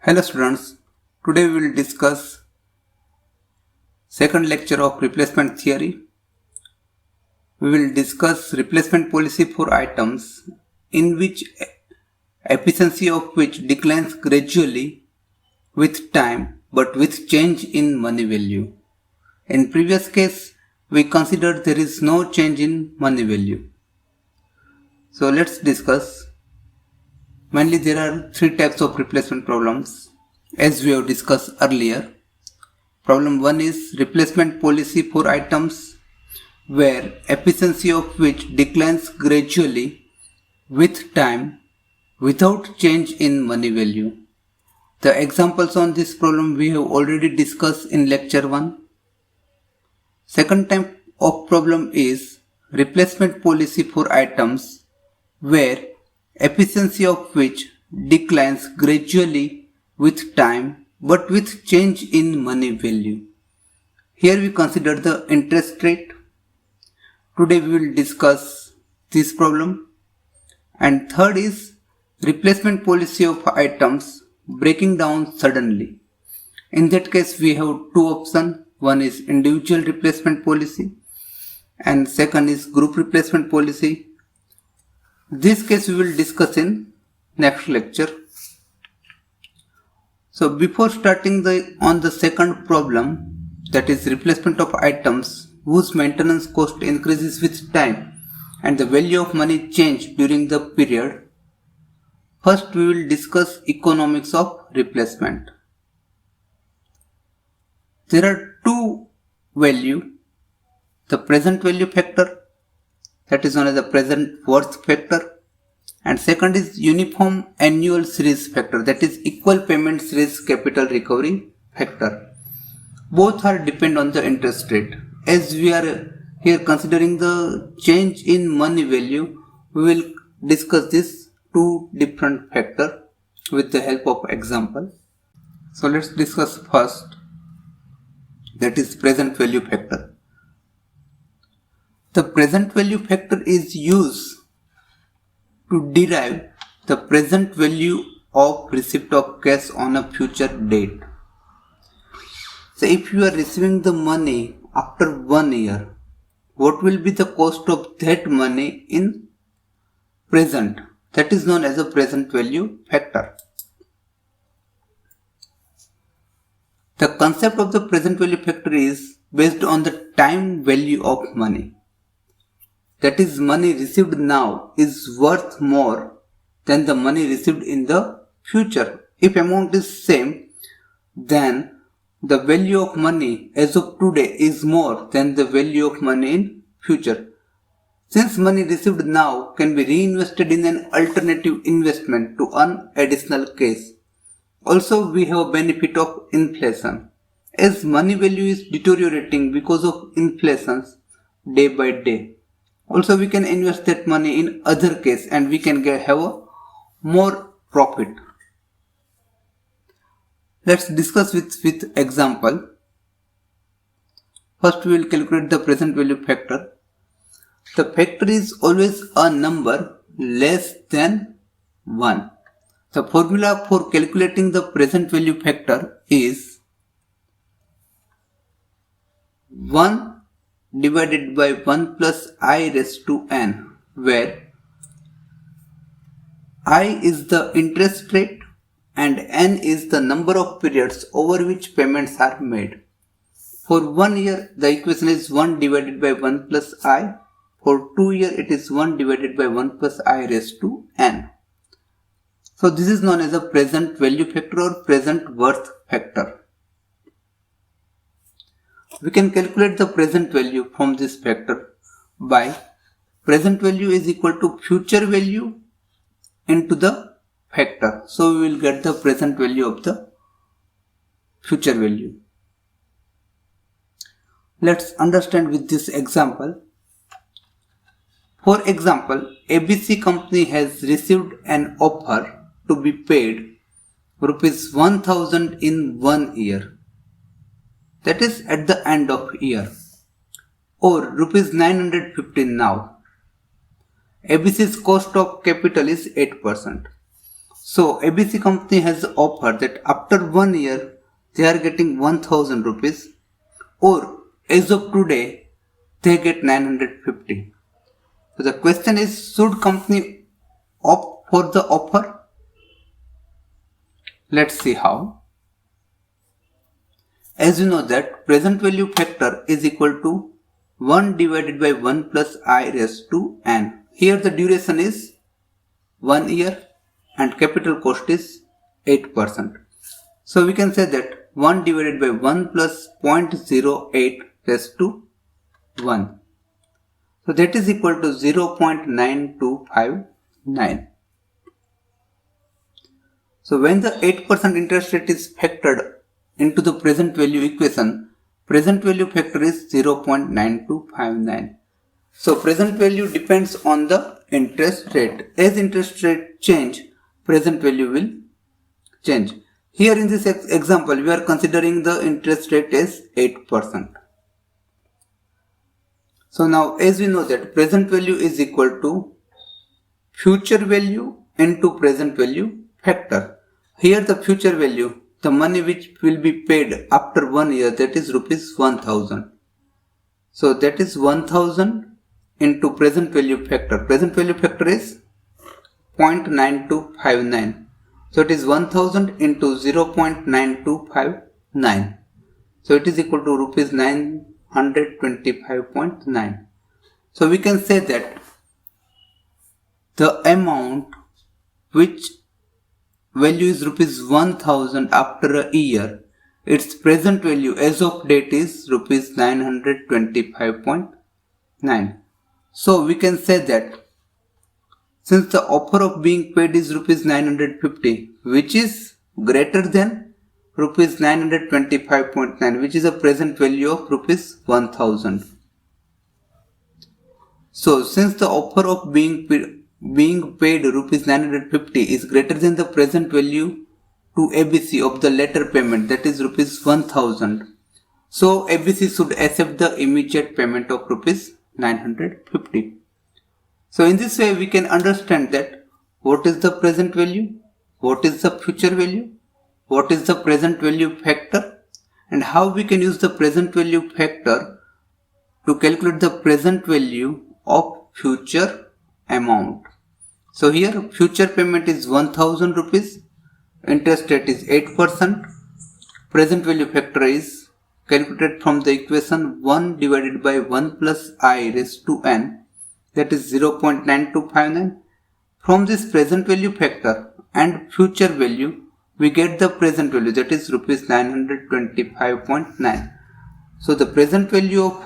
Hello students, today we will discuss second lecture of replacement theory. We will discuss replacement policy for items in which efficiency of which declines gradually with time but with change in money value. In previous case, we considered there is no change in money value. So let's discuss. Mainly there are three types of replacement problems as we have discussed earlier. Problem 1 is replacement policy for items where efficiency of which declines gradually with time without change in money value. The examples on this problem we have already discussed in lecture 1. Second type of problem is replacement policy for items where efficiency of which declines gradually with time but with change in money value. Here we consider the interest rate. Today we will discuss this problem. And third is replacement policy of items breaking down suddenly. In that case we have two options. One is individual replacement policy and second is group replacement policy. This case we will discuss in next lecture. So before starting on the second problem, that is replacement of items whose maintenance cost increases with time and the value of money change during the period, first we will discuss economics of replacement. There are two values, the present value factor, that is known as the present worth factor, and second is uniform annual series factor, that is equal payment series capital recovery factor. Both are depend on the interest rate. As we are here considering the change in money value, we will discuss this two different factor with the help of example. So let's discuss first, that is present value factor. The present value factor is used to derive the present value of receipt of cash on a future date. So if you are receiving the money after 1 year, what will be the cost of that money in present? That is known as a present value factor. The concept of the present value factor is based on the time value of money. That is, money received now is worth more than the money received in the future. If amount is same, then the value of money as of today is more than the value of money in future. Since money received now can be reinvested in an alternative investment to earn additional cash. Also, we have a benefit of inflation. As money value is deteriorating because of inflation day by day. Also, we can invest that money in other case and we can have a more profit. Let's discuss with example. First, we will calculate the present value factor. The factor is always a number less than 1. The formula for calculating the present value factor is 1 divided by 1 plus I raised to n, where I is the interest rate and n is the number of periods over which payments are made. For 1 year, the equation is 1 divided by 1 plus I. For 2 years, it is 1 divided by 1 plus I raised to n. So this is known as a present value factor or present worth factor. We can calculate the present value from this factor by present value is equal to future value into the factor. So we will get the present value of the future value. Let's understand with this example. For example, ABC company has received an offer to be paid rupees 1000 in 1 year. That is at the end of year, or rupees 915 now. ABC's cost of capital is 8%. So ABC company has offered that after 1 year they are getting 1000 rupees, or as of today they get 950. So the question is, should company opt for the offer? Let's see how. As you know that present value factor is equal to 1 divided by 1 plus I raised to n. Here the duration is 1 year and capital cost is 8%. So we can say that 1 divided by 1 plus 0.08 raised to 1. So that is equal to 0.9259. So when the 8% interest rate is factored into the present value equation, present value factor is 0.9259. So present value depends on the interest rate. As interest rate change, present value will change. Here in this example, we are considering the interest rate as 8%. So now as we know that present value is equal to future value into present value factor. Here the future value, the money which will be paid after 1 year, that is rupees 1000. So that is 1000 into present value factor. Present value factor is 0.9259. So it is 1000 into 0.9259. So it is equal to rupees 925.9. So we can say that the amount which value is rupees 1000 after a year, its present value as of date is rupees 925.9. So we can say that since the offer of being paid is rupees 950, which is greater than rupees 925.9, which is a present value of rupees 1000. So since the offer of being paid rupees 950 is greater than the present value to ABC of the latter payment, that is rupees 1000, so ABC should accept the immediate payment of rupees 950. So in this way we can understand that what is the present value, what is the future value, what is the present value factor, and how we can use the present value factor to calculate the present value of future amount. So here future payment is 1000 rupees, interest rate is 8%, present value factor is calculated from the equation 1 divided by 1 plus I raised to n, that is 0.9259. From this present value factor and future value, we get the present value, that is rupees 925.9. So the present value of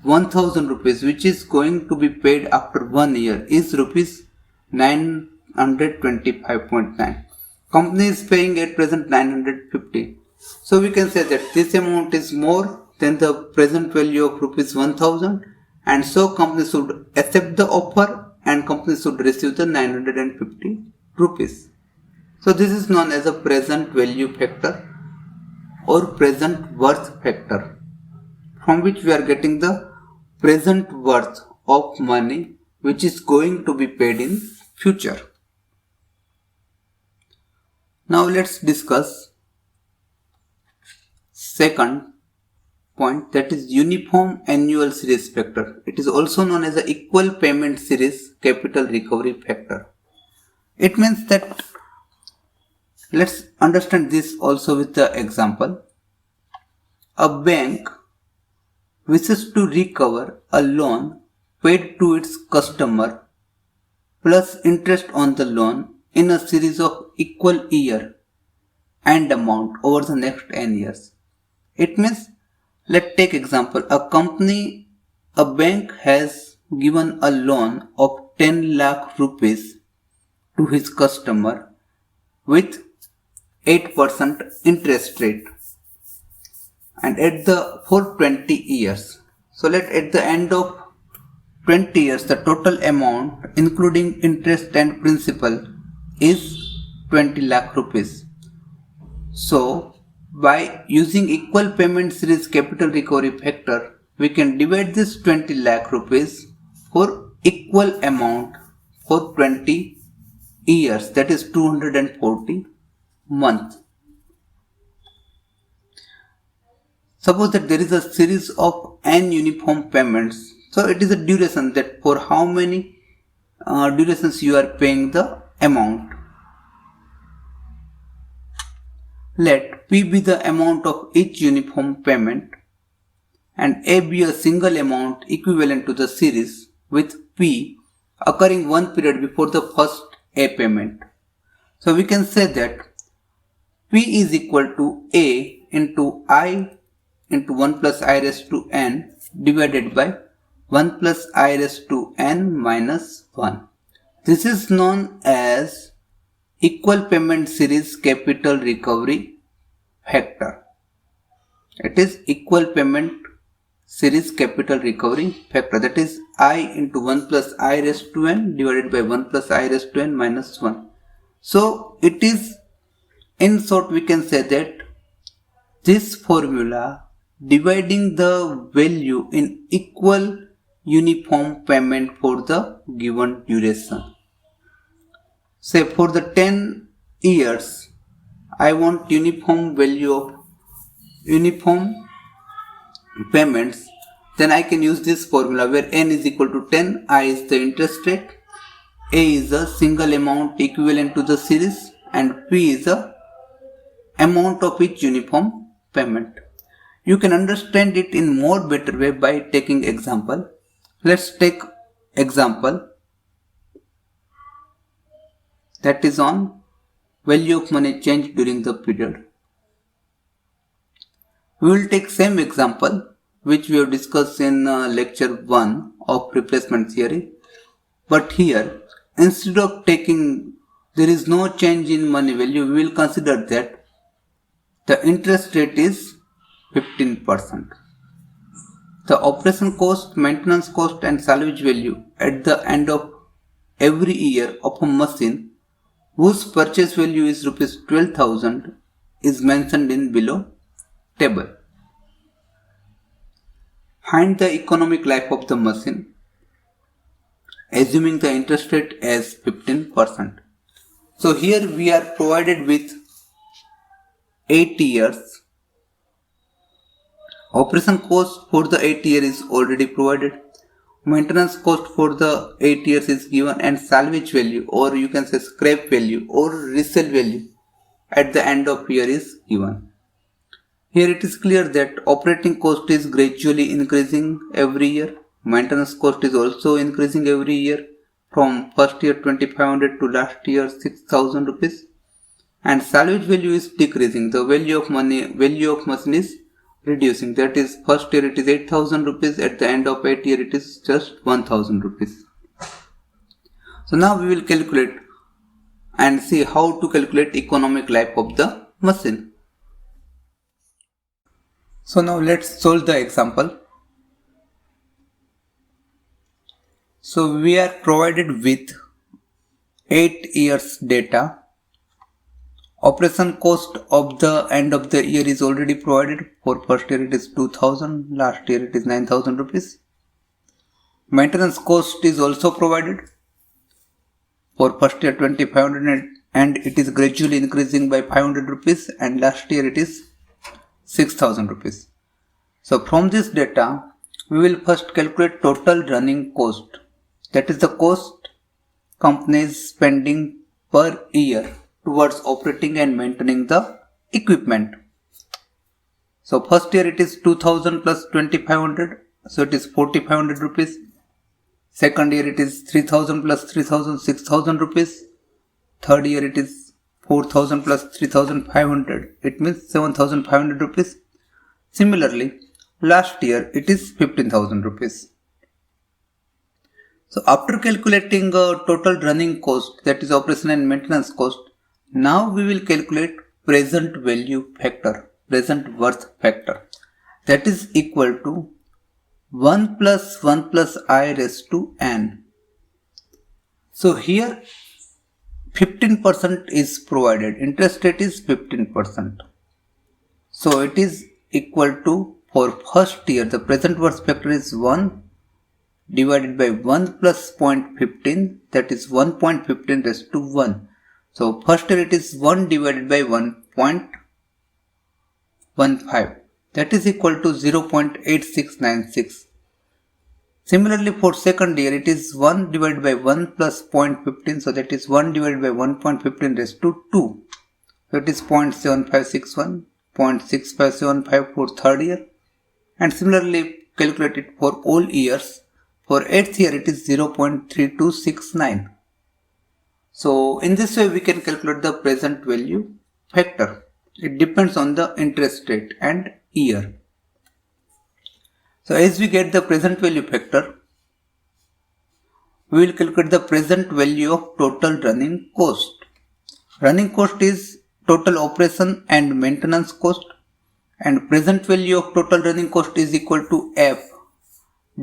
1000 rupees which is going to be paid after 1 year is rupees 925.9. Company is paying at present 950. So we can say that this amount is more than the present value of rupees 1000, and so company should accept the offer and company should receive the 950 rupees. So this is known as a present value factor or present worth factor, from which we are getting the present worth of money which is going to be paid in future. Now let's discuss second point, that is uniform annual series factor. It is also known as the equal payment series capital recovery factor. It means that, let's understand this also with the example. A bank wishes to recover a loan paid to its customer plus interest on the loan in a series of equal year and amount over the next n years. It means, let's take example, a bank has given a loan of 10 lakh rupees to his customer with 8% interest rate and for 20 years. So at the end of 20 years, the total amount including interest and principal is 20 lakh rupees. So by using equal payment series capital recovery factor, we can divide this 20 lakh rupees for equal amount for 20 years, that is 240 months. Suppose that there is a series of n uniform payments. So it is a duration, that for how many durations you are paying the amount. Let P be the amount of each uniform payment and A be a single amount equivalent to the series, with P occurring one period before the first A payment. So we can say that P is equal to A into I into 1 plus I raised to n divided by 1 plus I raised to n minus 1. This is known as equal payment series capital recovery factor. It is equal payment series capital recovery factor, that is I into 1 plus I raised to n divided by 1 plus I raised to n minus 1. So it is, in short, we can say that this formula dividing the value in equal uniform payment for the given duration. Say for the 10 years, I want uniform value of uniform payments, then I can use this formula where n is equal to 10, I is the interest rate, A is a single amount equivalent to the series, and P is the amount of each uniform payment. You can understand it in more better way by taking example. Let's take example that is on value of money change during the period. We will take same example which we have discussed in lecture 1 of replacement theory, but here instead of taking there is no change in money value, we will consider that the interest rate is 15%. The operation cost, maintenance cost and salvage value at the end of every year of a machine whose purchase value is rupees 12,000 is mentioned in below table. Find the economic life of the machine assuming the interest rate as 15%. So here we are provided with 8 years. Operation cost for the 8 years is already provided. Maintenance cost for the 8 years is given, and salvage value, or you can say scrap value or resale value at the end of year is given. Here it is clear that operating cost is gradually increasing every year. Maintenance cost is also increasing every year from first year 2500 to last year 6000 rupees. And salvage value is decreasing. The value of machine is reducing. That is, first year it is 8,000 rupees, at the end of 8 year it is just 1,000 rupees. So now we will calculate and see how to calculate economic life of the machine. So now let's solve the example. So we are provided with 8 years data. Operation cost of the end of the year is already provided. For first year it is 2000, last year it is 9000 rupees. Maintenance cost is also provided. For first year 2500 and it is gradually increasing by 500 rupees, and last year it is 6000 rupees. So from this data we will first calculate total running cost. That is the cost company is spending per year towards operating and maintaining the equipment. So first year it is 2000 plus 2500, so it is 4500 rupees. Second year it is 3000 plus 3000, 6000 rupees. Third year it is 4000 plus 3500, it means 7500 rupees. Similarly, last year it is 15,000 rupees. So after calculating total running cost, that is operation and maintenance cost, now we will calculate present value factor, present worth factor, that is equal to 1 plus 1 plus I raised to n. So here 15% is provided, interest rate is 15%. So it is equal to, for first year the present worth factor is 1 divided by 1 plus 0.15, that is 1.15 raised to 1. So first year it is 1 divided by 1.15, that is equal to 0.8696. Similarly for second year it is 1 divided by 1 plus 0.15, so that is 1 divided by 1.15 raised to 2. So it is 0.7561, 0.6575 for third year, and similarly calculated for all years. For 8th year it is 0.3269. So in this way we can calculate the present value factor. It depends on the interest rate and year. So as we get the present value factor, we will calculate the present value of total running cost. Running cost is total operation and maintenance cost, and present value of total running cost is equal to F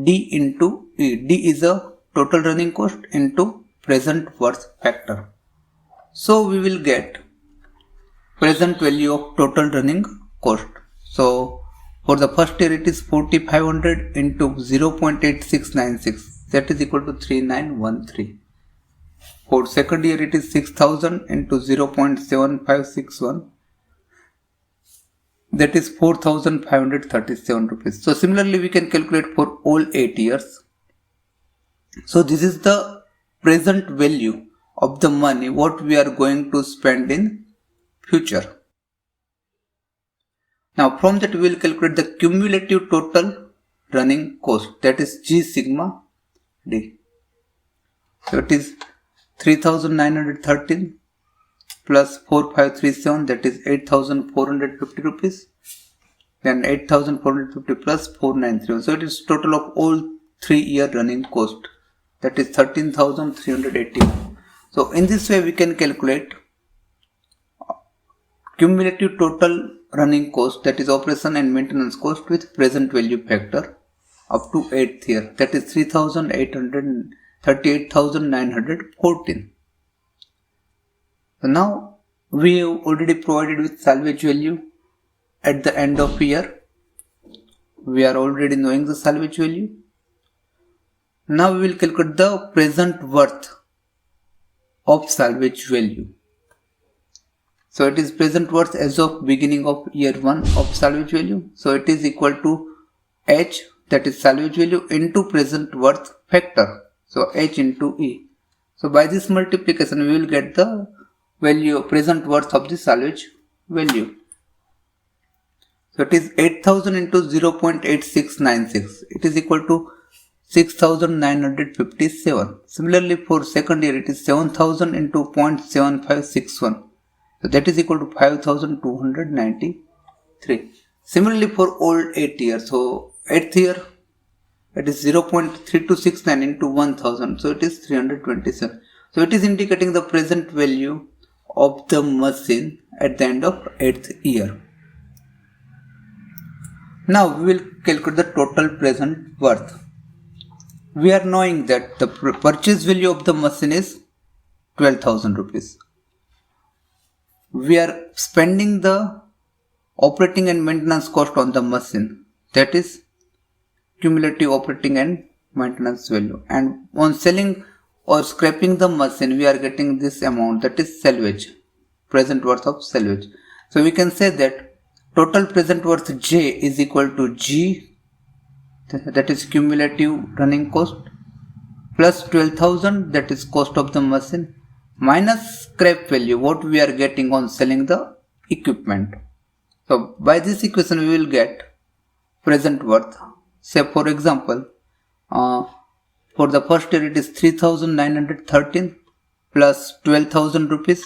D into E. D is a total running cost into present worth factor. So we will get present value of total running cost. So for the first year it is 4500 into 0.8696, that is equal to 3913. For second year it is 6000 into 0.7561, that is 4537 rupees. So similarly we can calculate for all 8 years. So this is the present value of the money what we are going to spend in future. Now from that we will calculate the cumulative total running cost, that is G sigma D. So it is 3913 plus 4537, that is 8450 rupees. Then 8450 plus 4931. So it is total of all 3 year running cost, that is 13,380. So in this way we can calculate cumulative total running cost, that is operation and maintenance cost, with present value factor up to 8th year, that is 38,914. So now we have already provided with salvage value at the end of year. We are already knowing the salvage value. Now we will calculate the present worth of salvage value. So it is present worth as of beginning of year 1 of salvage value. So it is equal to H, that is salvage value, into present worth factor. So H into E. So by this multiplication we will get the value present worth of the salvage value. So it is 8000 into 0.8696. It is equal to 6957. Similarly for second year it is 7000 into 0.7561. So that is equal to 5293. Similarly for all 8 years. So 8th year it is 0.3269 into 1000. So it is 327. So it is indicating the present value of the machine at the end of 8th year. Now we will calculate the total present worth. We are knowing that the purchase value of the machine is 12,000 rupees. We are spending the operating and maintenance cost on the machine, that is cumulative operating and maintenance value, and on selling or scrapping the machine we are getting this amount, that is salvage, present worth of salvage. So we can say that total present worth J is equal to G, that is cumulative running cost, plus 12,000, that is cost of the machine, minus scrap value what we are getting on selling the equipment. So by this equation we will get present worth. Say for example, for the first year it is 3913 plus 12,000 rupees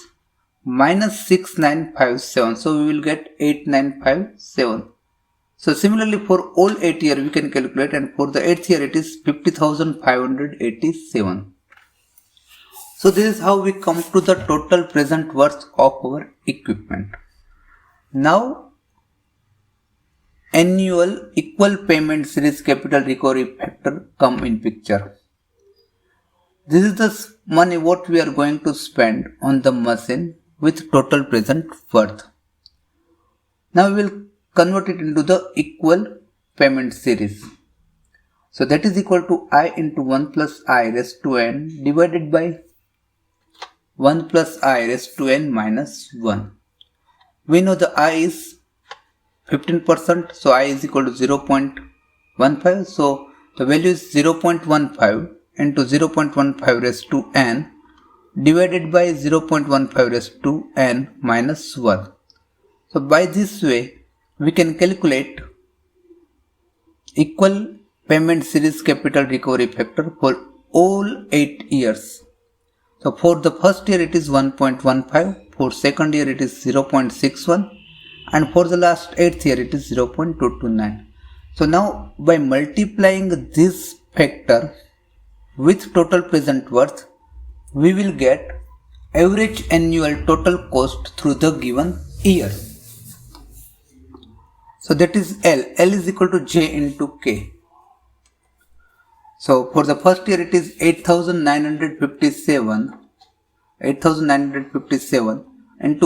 minus 6957. So we will get 8957. So similarly for all 8 year we can calculate, and for the 8th year it is 50,587. So this is how we come to the total present worth of our equipment. Now annual equal payment series capital recovery factor come in picture. This is the money what we are going to spend on the machine with total present worth. Now we will convert it into the equal payment series. So that is equal to I into 1 plus I raised to n divided by 1 plus I raised to n minus 1. We know the I is 15%, so I is equal to 0.15. So the value is 0.15 into 0.15 raised to n divided by 0.15 raised to n minus 1. So by this way, we can calculate equal payment series capital recovery factor for all 8 years. So for the first year it is 1.15, for second year it is 0.61, and for the last 8th year it is 0.229. So now by multiplying this factor with total present worth, we will get average annual total cost through the given year. So that is L. L is equal to J into K. So for the first year it is 8,957 into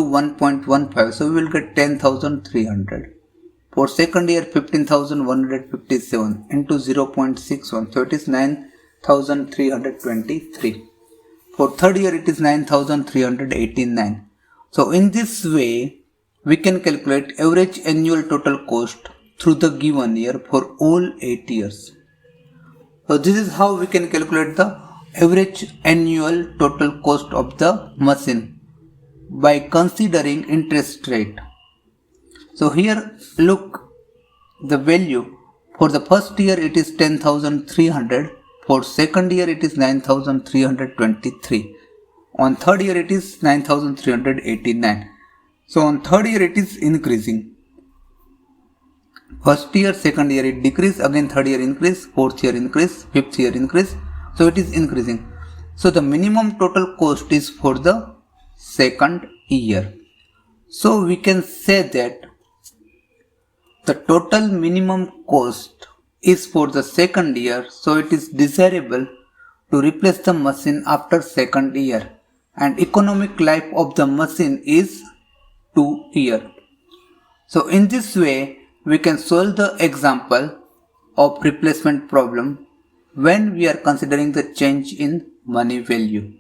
1.15. So we will get 10,300. For second year 15,157 into 0.61. So it is 9,323. For third year it is 9,389. So in this way, we can calculate average annual total cost through the given year for all 8 years. So this is how we can calculate the average annual total cost of the machine by considering interest rate. So here look the value. For the first year it is 10,300. For second year it is 9,323. On third year it is 9,389. So on third year it is increasing. First year, second year it decrease, again third year increase, fourth year increase, fifth year increase. So it is increasing. So the minimum total cost is for the second year. So we can say that the total minimum cost is for the second year. So it is desirable to replace the machine after second year, and economic life of the machine is 2 years. So in this way, we can solve the example of replacement problem when we are considering the change in money value.